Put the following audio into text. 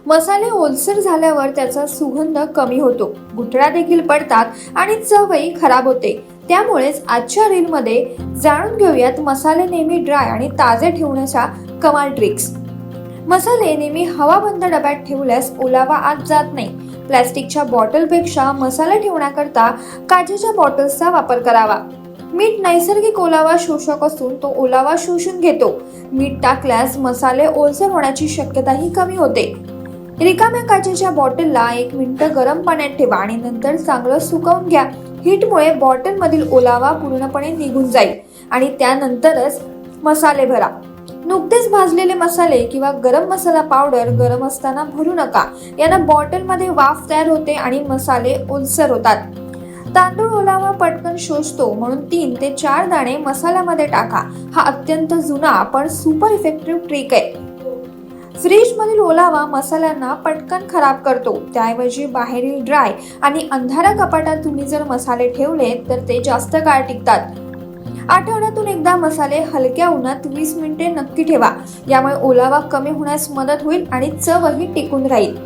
मसाले ओलसर झाल्यावर त्याचा सुगंध कमी होतो, गुठळ्या देखील पडतात आणि चवही खराब होते. त्यामुळेच आजच्या रीलमध्ये जाणून घेऊयात मसाले नेहमी ड्राय आणि ताजे ठेवण्याच्या कमाल ट्रिक्स. मसाले नेहमी हवाबंद डब्यात ठेवल्यास ओलावा आत जात नाही. प्लॅस्टिकच्या बॉटलपेक्षा मसाला ठेवण्याकरता काचेच्या बॉटल्सचा वापर करावा. मीठ नैसर्गिक ओलावा शोषक असून तो ओलावा शोषून घेतो. मीठ टाकल्यास मसाले ओलसर होण्याची शक्यताही कमी होते. रिकाम्या काचेच्या बॉटलला 1 मिनिट गरम पाण्यात ठेवा आणि नंतर चांगलं सुकवून घ्या. हीटमुळे बॉटलमधील ओलावा पूर्णपणे निघून जाईल आणि त्यानंतरच मसाले भरा. नुकतेच भाजलेले मसाले किंवा गरम मसाला पावडर गरम असताना भरू नका. यानं बॉटलमध्ये वाफ तयार होते आणि मसाले ओलसर होतात. तांदूळ ओलावा पटकन शोषतो, म्हणून 3 ते 4 दाणे मसाल्यामध्ये टाका. हा अत्यंत जुना पण सुपर इफेक्टिव्ह ट्रिक आहे. फ्रीज मधील ओलावा मसाल्यांना पटकन खराब करतो. त्याऐवजी बाहेरील ड्राय आणि अंधाऱ्या कपाटात तुम्ही जर मसाले ठेवले तर ते जास्त काळ टिकतात. आठवड्यातून एकदा मसाले हलक्या उन्हात 20 मिनिटे नक्की ठेवा. यामुळे ओलावा कमी होण्यास मदत होईल आणि चवही टिकून राहील.